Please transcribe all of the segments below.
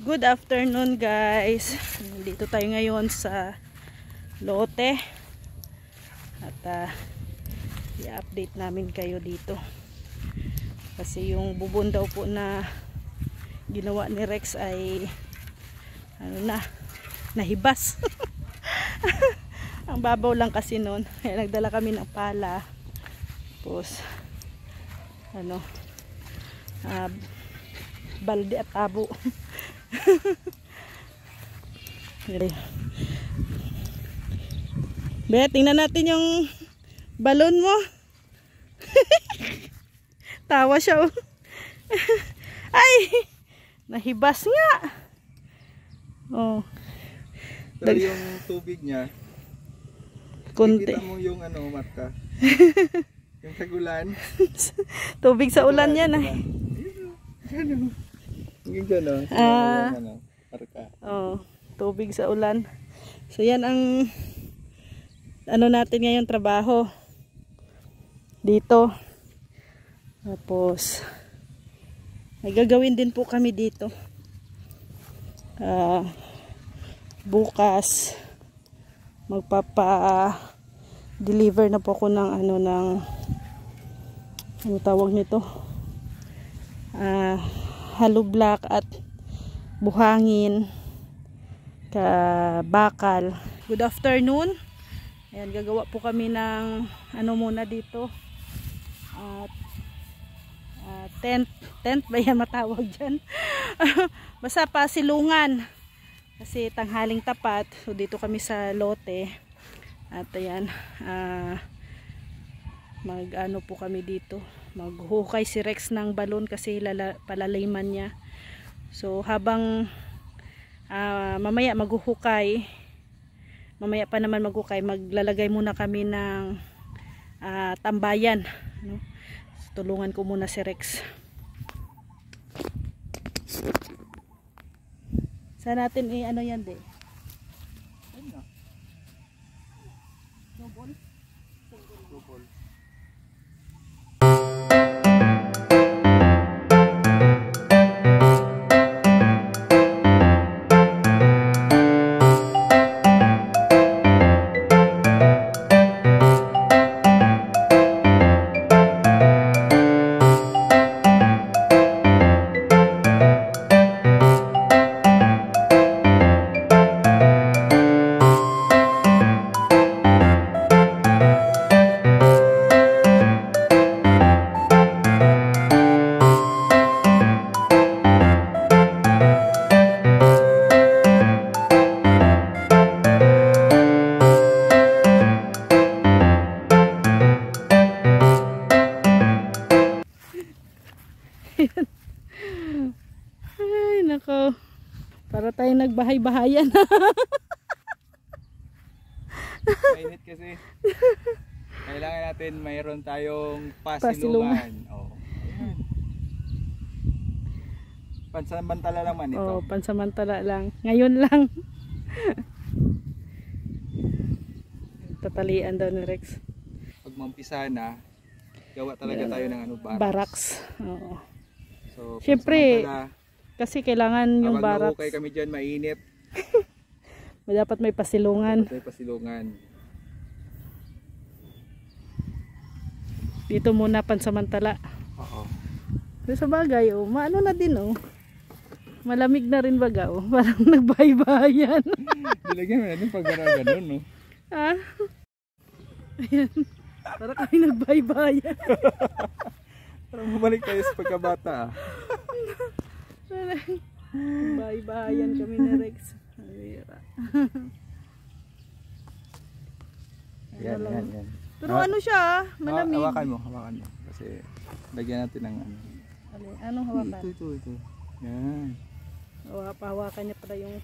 Good afternoon guys. Dito tayo ngayon sa lote. At i-update namin kayo dito. Kasi yung bubon daw po na ginawa ni Rex ay nahibas. Ang babaw lang kasi nun. Kaya nagdala kami ng pala. Tapos balde at tabo. Be, tingnan natin yung balon mo. Tawa siya. Ay, nahibas nga. Oh. Pero yung tubig niya, konti. kita mo yung marka. Yung sa ulan. Tubig sa ulan yan ah. Yung gano'n. Marka. Oh, tubig sa ulan. So yan ang natin ngayon trabaho dito. Tapos may gagawin din po kami dito. Bukas magpapa-deliver na po ako ng ano tawag nito? Hollow block at buhangin bakal. Good afternoon. Ayan, gagawa po kami ng muna dito. Tent ba yan matawag dyan? Basta pa silungan. Kasi tanghaling tapat. So dito kami sa lote. At ayan, po kami dito. Maghuhukay si Rex ng balon kasi palalayman niya. So habang mamaya maghuhukay, mamaya pa naman maghukay, maglalagay muna kami ng tambayan. So, tulungan ko muna si Rex. Saan natin yan de? Double. Ay nako, para tayong nagbahay-bahayan. Mainit kasi. Kailangan natin mayroon tayong pasilungan. Oh. Pansamantala naman ito. Oh, pansamantala lang. Ngayon lang. Tatalian daw ni Rex. Pag mampisa na, gawa talaga tayo ng barracks. Oo. So, syempre, kasi kailangan yung barracks. Habang kami dyan, mainit. Dapat may pasilungan. Dapat may pasilungan. Dito muna pansamantala. Oo. Pero sa bagay, maano na din malamig na rin baga parang nagbahay-bahayan. Dilagyan mo natin pag gano'n, no? Ha? Ayan. Para kami nagbahay-bahayan. Parang bumalik tayo sa pagkabata. Bahay-bahayan kami ni Rex. Yan. Pero siya, malamig. Hawakan mo. Kasi lagyan natin ng Anong hawakan? Ito. Yan. Pahawakan niya pala yung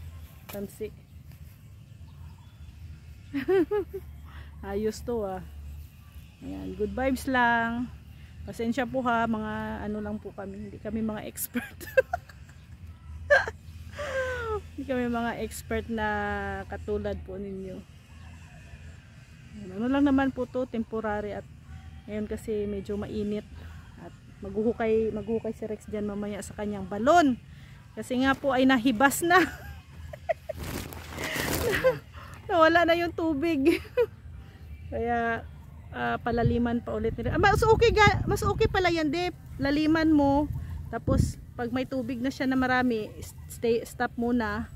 tansi. Ayos to Ayan, good vibes lang. Pasensya po mga lang po kami. Hindi kami mga expert. Hindi kami mga expert na katulad po ninyo. Ano lang naman po to, temporary. At ngayon kasi medyo mainit. At maghuhukay si Rex dyan mamaya sa kanyang balon. Kasi nga po ay nahibas na. Nawala na yung tubig. Kaya palaliman pa ulit nila. Mas okay pala yan, Dep. Laliman mo. Tapos pag may tubig na siya na marami, stop muna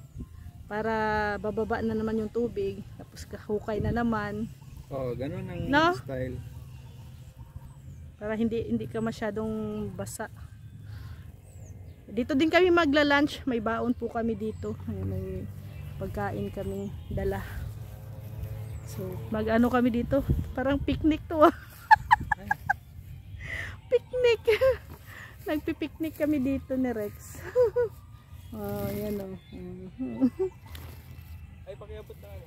para bababa na naman yung tubig. Tapos kahukay na naman. Oo, ganun ang no? style. Para hindi ka masyadong basa. Dito din kami magla-lunch. May baon po kami dito. May pagkain kami dala. So, mag-ano kami dito? Parang picnic to. Picnic. Nagpi-picnic kami dito ni Rex. Oh, yan o. Ay, pakiabot na ano.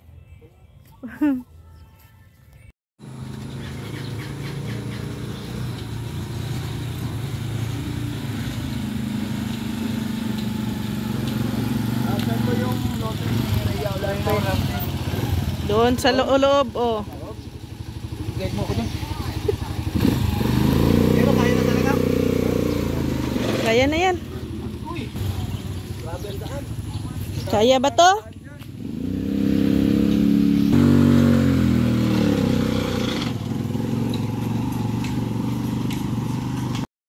Doon sa loob, oh. Guide mo ko dyan. Pero kaya na talaga. Kaya na yan. Uy, grabe ang daan. Kaya ba to?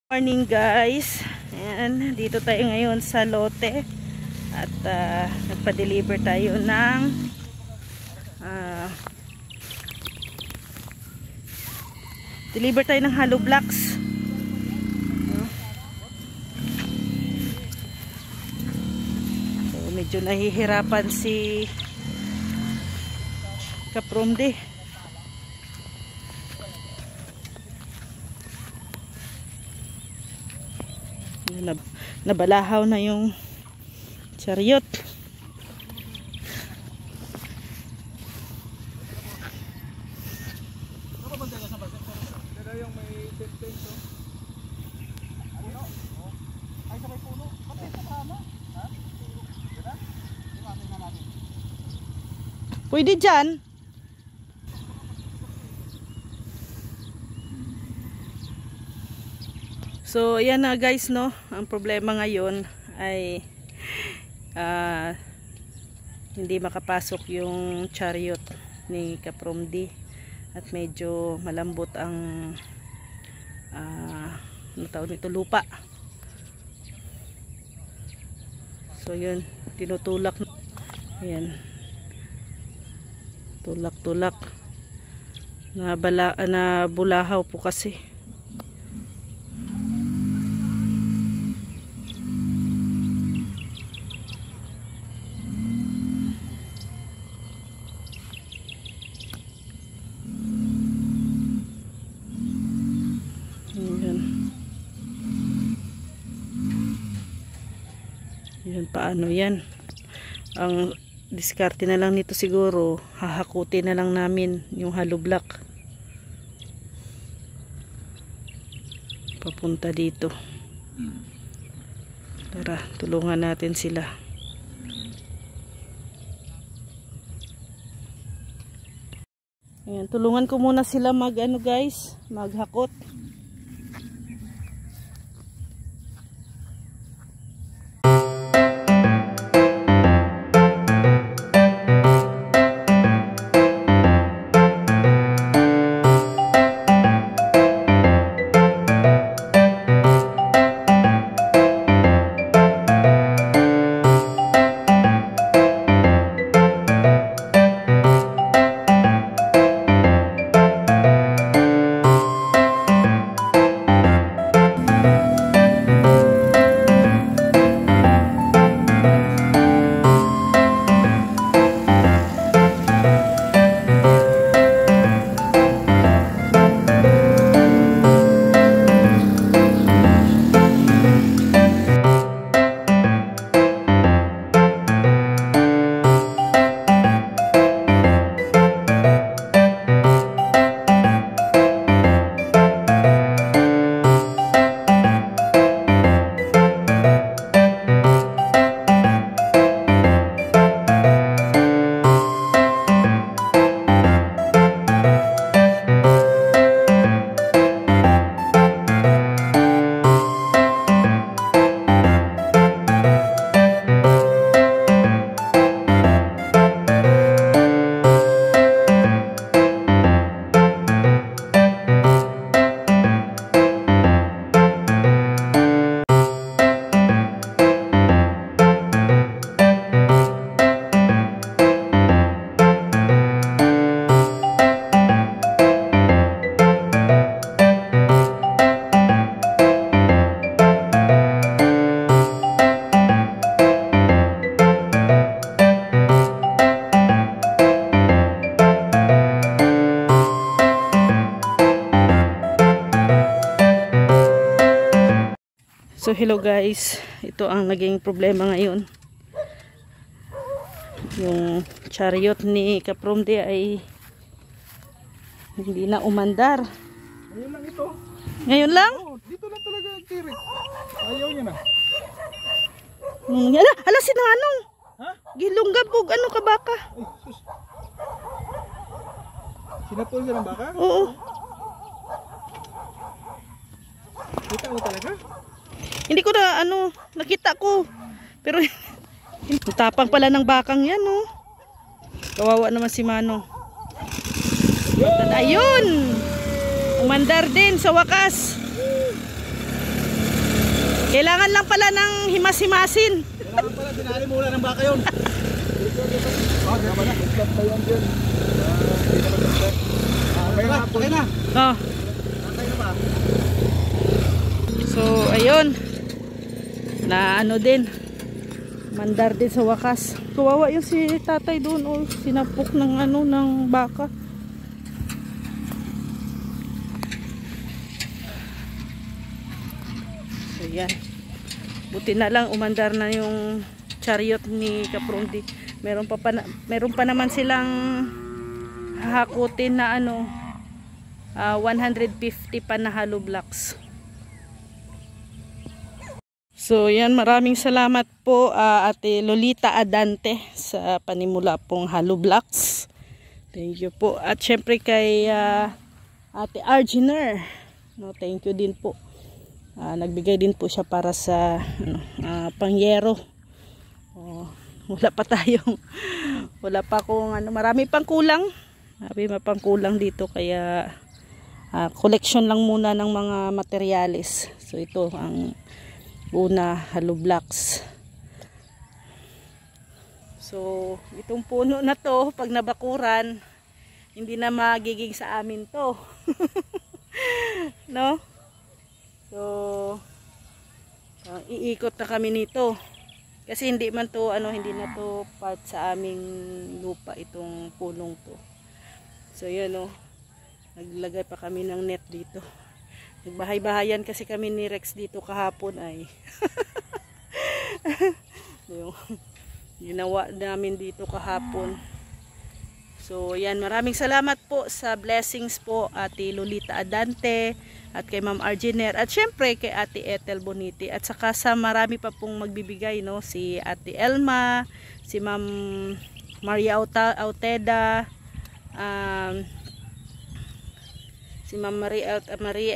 Morning guys. Ayan, dito tayo ngayon sa lote. At nagpa-deliver tayo ng deliver tayo ng hollow blocks. So, medyo nahihirapan si Kapromde. Nabalahaw na yung chariot. Pwede dyan. So ayan na guys, no. Ang problema ngayon ay hindi makapasok yung chariot ni Kapromdi at medyo malambot ang ano tawag nito, lupa. So yun, tinutulak. Ayan, tulak na bulahaw po kasi. Yan, paano yan? Ang diskarte na lang nito siguro, hahakutin na lang namin yung hollow block papunta dito. Tara, tulungan natin sila. Ayan, tulungan ko muna sila maghakot. So hello guys, ito ang naging problema ngayon. Yung chariot ni Kapromdi ay hindi na umandar. Ngayon lang ito. Ngayon lang? Oh, dito lang talaga ang T-Rex. Ayaw niya na. Ala si Nanong. Ha? Gilunggab og ano ka baka? Ay, sus. Sinapol siya ng baka? Oo. Kita mo talaga? Hindi ko na nakita ko. Pero tapang pala ng bakang yan, oh. Kawawa naman si Manong. Ayun! Umandar din sa wakas. Kailangan lang pala ng himas-himasin. Kailangan pala, sinali mo wala ng baka yun. Tama na, mag-stop pa yan dyan. Hindi naman mag-stop. Okay na. Oh. Okay na ba? So, ayun. Na din. Mandar din sa wakas. Kawawa yung si tatay doon, oh. Sinapok ng ng baka. So, yan. Buti na lang umandar na yung chariot ni Kapromdi. Meron pa naman silang hahakutin na 150 pa na hollow blocks. So yan, maraming salamat po Ate Lolita Adante sa panimula pong hollow blocks. Thank you po. At syempre kay Ate Arginer, thank you din po. Nagbigay din po siya para sa pangyero. Wala pa akong marami pang kulang. Marami pang kulang dito, kaya collection lang muna ng mga materyales. So ito ang una, hollow blocks. So itong puno na to, pag nabakuran, hindi na magiging sa amin to. No? So iikot na kami nito. Kasi hindi man to hindi na to part sa aming lupa itong punong to. So yun, naglagay pa kami ng net dito. Nagbahay-bahayan kasi kami ni Rex dito kahapon ay. Yung ginawa namin dito kahapon. So yan, maraming salamat po sa blessings po Ate Lolita Adante at kay Ma'am Arginer at syempre kay Ate Ethel Boniti at saka sa marami pa pong magbibigay, si Ate Elma, si Ma'am Maria Auteda, si Ma'am Maria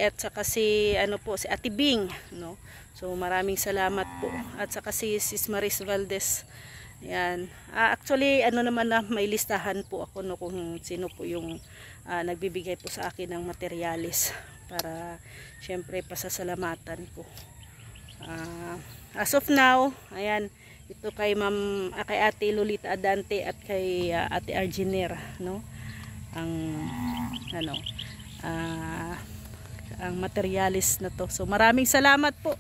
at saka si si Ate Bing, So maraming salamat po at saka si Sis Maris Valdez. Yan. Actually naman na may listahan po ako kung sino po yung nagbibigay po sa akin ng materyales para syempre pasasalamatan po. As of now, ayan, ito kay kay Ate Lolita Adante at kay Ate Arginer, ang materialis na to. So maraming salamat po.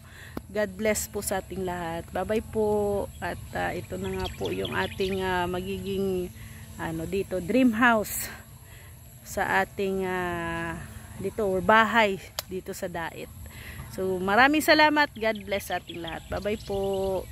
God bless po sa ating lahat. Bye-bye po. At ito na nga po yung ating magiging dito dream house sa ating dito or bahay dito sa Dait. So maraming salamat. God bless sa ating lahat. Bye-bye po.